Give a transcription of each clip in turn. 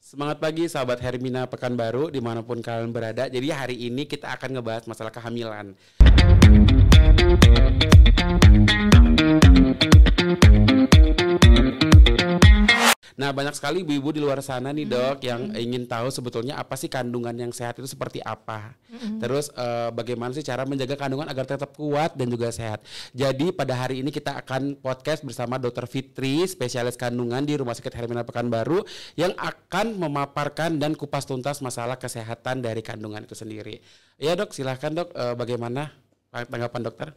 Semangat pagi sahabat Hermina Pekanbaru dimanapun kalian berada. Jadi hari ini kita akan ngebahas masalah kehamilan. Nah, banyak sekali ibu-ibu di luar sana nih dok yang ingin tahu sebetulnya apa sih kandungan yang sehat itu seperti apa. Terus bagaimana sih cara menjaga kandungan agar tetap kuat dan juga sehat. Jadi pada hari ini kita akan podcast bersama Dr. Fitri, spesialis kandungan di Rumah Sakit Hermina Pekanbaru yang akan memaparkan dan kupas tuntas masalah kesehatan dari kandungan itu sendiri. Ya dok, silahkan dok, bagaimana tanggapan dokter?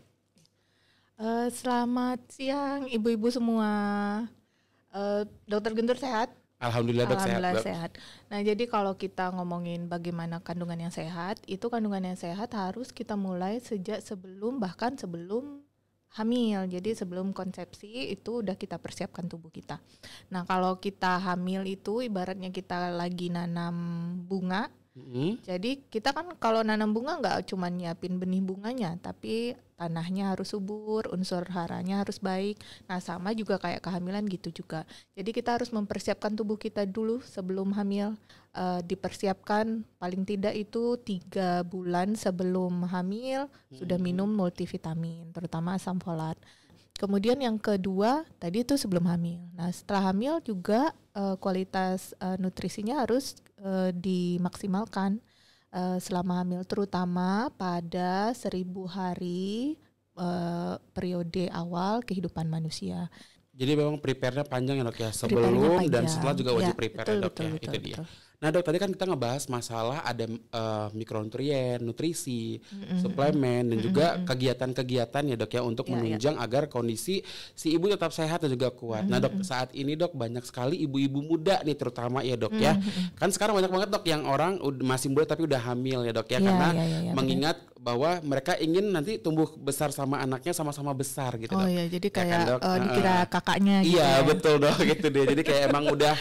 Selamat siang ibu-ibu semua. Dokter Guntur sehat? Alhamdulillah dok sehat. Nah jadi kalau kita ngomongin bagaimana kandungan yang sehat, itu kandungan yang sehat harus kita mulai sejak sebelum hamil. Jadi sebelum konsepsi itu udah kita persiapkan tubuh kita. Nah kalau kita hamil itu ibaratnya kita lagi nanam bunga. Jadi kita kan kalau nanam bunga nggak cuma nyiapin benih bunganya, tapi tanahnya harus subur, unsur haranya harus baik. Nah sama juga kayak kehamilan gitu juga. Jadi kita harus mempersiapkan tubuh kita dulu sebelum hamil. Dipersiapkan paling tidak itu 3 bulan sebelum hamil sudah minum multivitamin, terutama asam folat. Kemudian yang kedua tadi itu sebelum hamil. Nah setelah hamil juga kualitas nutrisinya harus dimaksimalkan selama hamil, terutama pada 1000 hari periode awal kehidupan manusia. Jadi memang prepare-nya panjang ya dok ya, sebelum dan setelah juga wajib prepare ya dok ya, itu dia. Nah dok, tadi kan kita ngebahas masalah ada mikronutrien, nutrisi, suplemen dan juga kegiatan-kegiatan ya dok ya untuk menunjang agar kondisi si ibu tetap sehat dan juga kuat. Nah dok, saat ini dok banyak sekali ibu-ibu muda nih terutama ya dok ya. Kan sekarang banyak banget dok yang orang masih muda tapi udah hamil ya dok ya, karena mengingat bahwa mereka ingin nanti tumbuh besar sama anaknya sama-sama besar gitu dok. Oh iya, jadi kayak ya kan, dikira kakaknya gitu. Iya betul dok, gitu deh. Jadi kayak emang udah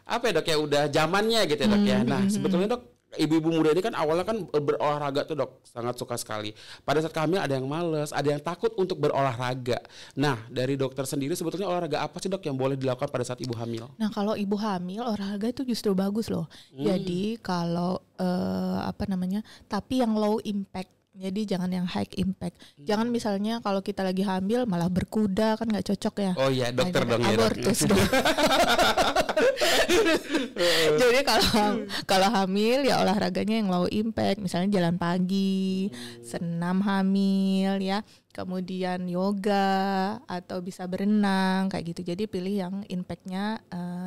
apa ya dok ya, udah zamannya gitu ya dok ya. Nah sebetulnya dok, ibu-ibu muda ini kan awalnya kan berolahraga tuh dok, sangat suka sekali. Pada saat kehamilan ada yang males, ada yang takut untuk berolahraga. Nah dari dokter sendiri sebetulnya olahraga apa sih dok yang boleh dilakukan pada saat ibu hamil? Nah kalau ibu hamil olahraga itu justru bagus loh. Jadi kalau tapi yang low impact. Jadi jangan yang high impact. Jangan misalnya kalau kita lagi hamil malah berkuda, kan nggak cocok ya. Oh iya dokter dong ya. Abortus dong. Jadi kalau hamil ya olahraganya yang low impact, misalnya jalan pagi, senam hamil ya. Kemudian yoga atau bisa berenang kayak gitu. Jadi pilih yang impactnya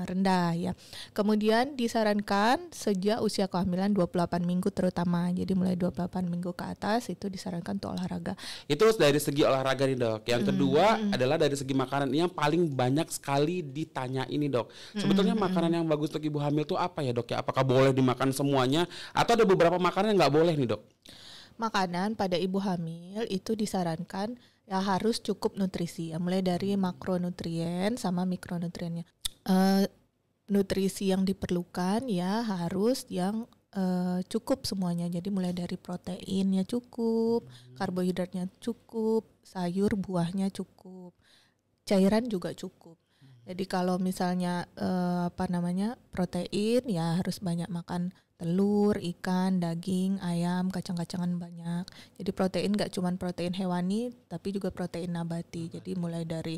rendah ya. Kemudian disarankan sejak usia kehamilan 28 minggu terutama. Jadi mulai 28 minggu ke atas itu disarankan untuk olahraga. Itu dari segi olahraga nih dok. Yang kedua adalah dari segi makanan. Ini yang paling banyak sekali ditanya ini dok. Sebetulnya makanan yang bagus untuk ibu hamil itu apa ya dok ya? Apakah boleh dimakan semuanya atau ada beberapa makanan yang nggak boleh nih dok? Makanan pada ibu hamil itu disarankan ya harus cukup nutrisi ya, mulai dari makronutrien sama mikronutriennya. Nutrisi yang diperlukan ya harus yang cukup semuanya. Jadi mulai dari proteinnya cukup, karbohidratnya cukup, sayur buahnya cukup, cairan juga cukup. Jadi kalau misalnya protein ya harus banyak makan telur, ikan, daging, ayam, kacang-kacangan banyak. Jadi protein gak cuma protein hewani tapi juga protein nabati. Jadi mulai dari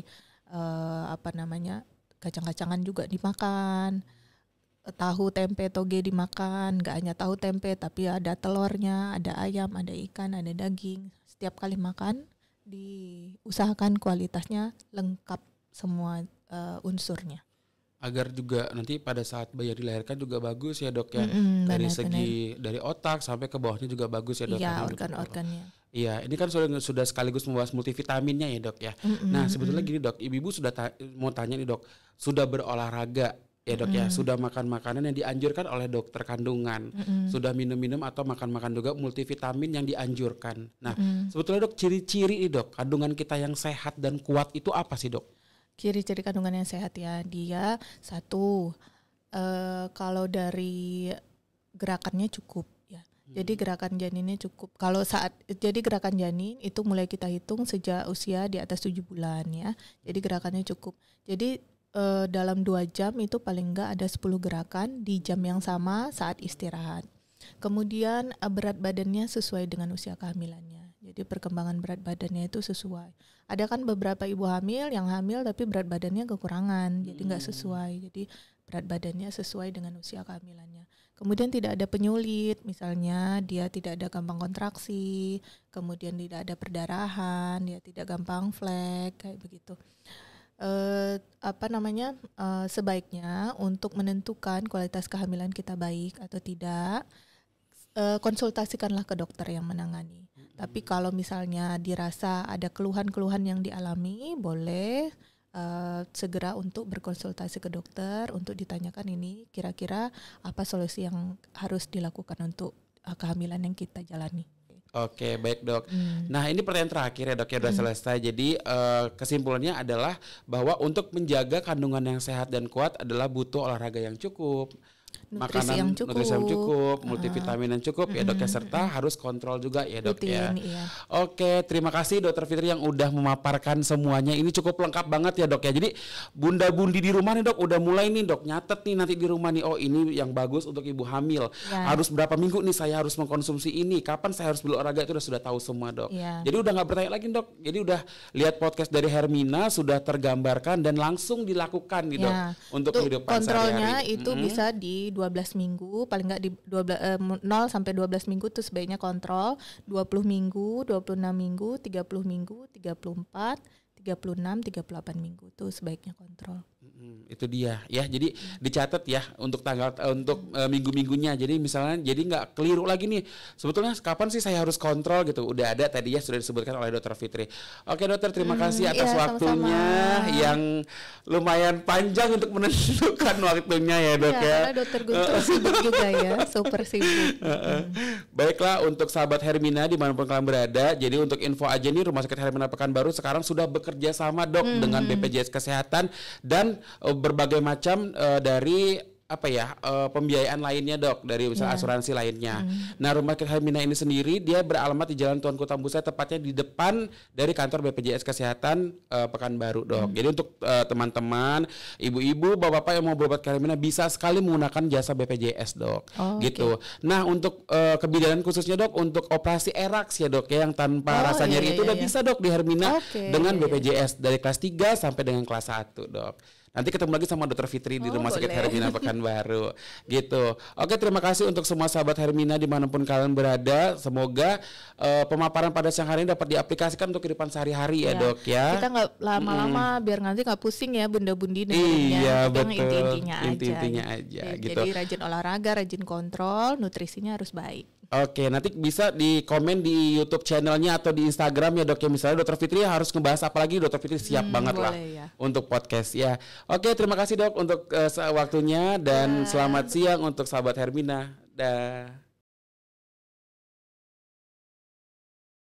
kacang-kacangan juga dimakan, tahu, tempe, toge dimakan. Gak hanya tahu, tempe tapi ada telurnya, ada ayam, ada ikan, ada daging. Setiap kali makan diusahakan kualitasnya lengkap semua unsurnya. Agar juga nanti pada saat bayi dilahirkan juga bagus ya dok ya, dari dari otak sampai ke bawahnya juga bagus ya dok. Iya, organ-organnya. Iya, ini kan sudah sekaligus membahas multivitaminnya ya dok ya. Nah sebetulnya gini dok, ibu-ibu sudah mau tanya nih dok, sudah berolahraga ya dok ya, sudah makan makanan yang dianjurkan oleh dokter kandungan, sudah minum-minum atau makan-makan juga multivitamin yang dianjurkan. Nah sebetulnya dok, ciri-ciri nih dok, kandungan kita yang sehat dan kuat itu apa sih dok? Ciri-ciri kandungan yang sehat ya, dia satu, kalau dari gerakannya cukup ya. Jadi gerakan janinnya cukup. Jadi gerakan janin itu mulai kita hitung sejak usia di atas 7 bulan ya. Jadi gerakannya cukup. Jadi dalam 2 jam itu paling enggak ada 10 gerakan di jam yang sama saat istirahat. Kemudian berat badannya sesuai dengan usia kehamilannya. Jadi perkembangan berat badannya itu sesuai. Ada kan beberapa ibu hamil yang hamil tapi berat badannya kekurangan, jadi nggak sesuai. Jadi berat badannya sesuai dengan usia kehamilannya. Kemudian tidak ada penyulit, misalnya dia tidak ada gampang kontraksi, kemudian tidak ada perdarahan, dia tidak gampang flek, kayak begitu. Sebaiknya untuk menentukan kualitas kehamilan kita baik atau tidak, konsultasikanlah ke dokter yang menangani. Tapi kalau misalnya dirasa ada keluhan-keluhan yang dialami, boleh segera untuk berkonsultasi ke dokter untuk ditanyakan ini kira-kira apa solusi yang harus dilakukan untuk kehamilan yang kita jalani. Oke, baik dok. Nah ini pertanyaan terakhir ya dok, ya udah selesai. Jadi kesimpulannya adalah bahwa untuk menjaga kandungan yang sehat dan kuat adalah butuh olahraga yang cukup, nutrisi yang cukup, multivitamin yang cukup ya dok ya, serta harus kontrol juga ya dok ya. Iya. Oke, terima kasih Dokter Fitri yang udah memaparkan semuanya. Ini cukup lengkap banget ya dok ya. Jadi bunda-bundi di rumah nih dok udah mulai nih dok nyatet nih nanti di rumah nih, oh ini yang bagus untuk ibu hamil. Ya. Harus berapa minggu nih saya harus mengkonsumsi ini, kapan saya harus berolahraga itu sudah tahu semua dok. Ya. Jadi udah nggak bertanya lagi dok. Jadi udah lihat podcast dari Hermina sudah tergambarkan dan langsung dilakukan nih dok untuk kehidupan sehari-hari. Kontrolnya itu bisa di 12 minggu, paling nggak di 0 sampai 12 minggu tuh sebaiknya kontrol, 20 minggu, 26 minggu, 30 minggu, 34, 36, 38 minggu tuh sebaiknya kontrol. Itu dia ya, jadi dicatat ya untuk tanggal minggu-minggunya. Jadi misalnya jadi nggak keliru lagi nih, sebetulnya kapan sih saya harus kontrol gitu, udah ada tadi ya, sudah disebutkan oleh Dokter Fitri. Oke dokter, terima kasih atas waktunya sama-sama. Yang lumayan panjang untuk menentukan waktunya ya dok ya. Karena Dokter Guntur sibuk juga ya, super sibuk. Baiklah untuk sahabat Hermina dimanapun kalian berada, jadi untuk info aja nih, Rumah Sakit Hermina Pekanbaru sekarang sudah bekerja sama dok dengan BPJS Kesehatan dan berbagai macam dari pembiayaan lainnya dok, dari misalnya asuransi lainnya. Nah Rumah Sakit Hermina ini sendiri dia beralamat di Jalan Tuanku Tambusai, tepatnya di depan dari kantor BPJS Kesehatan Pekanbaru dok. Jadi untuk teman-teman, ibu-ibu, bapak-bapak yang mau berobat ke Hermina bisa sekali menggunakan jasa BPJS dok. Gitu. Nah untuk kebijakan khususnya dok untuk operasi ERAX ya dok ya, yang tanpa rasa nyeri itu udah bisa dok di Hermina dengan BPJS dari kelas 3 sampai dengan kelas 1 dok. Nanti ketemu lagi sama Dokter Fitri di Rumah Sakit Hermina Pekanbaru gitu. Oke, terima kasih untuk semua sahabat Hermina dimanapun kalian berada. Semoga pemaparan pada siang hari ini dapat diaplikasikan untuk kehidupan sehari-hari ya dok ya. Kita nggak lama-lama biar nanti nggak pusing ya bunda-bundi dengerinnya. Iya betul. Inti-intinya aja gitu. Jadi rajin olahraga, rajin kontrol, nutrisinya harus baik. Oke, nanti bisa di komen di YouTube channelnya atau di Instagram ya dok ya. Misalnya Dokter Fitri harus ngebahas apa lagi, Dokter Fitri siap banget lah untuk podcast ya. Oke, terima kasih dok untuk waktunya dan selamat siang untuk sahabat Hermina. Dah.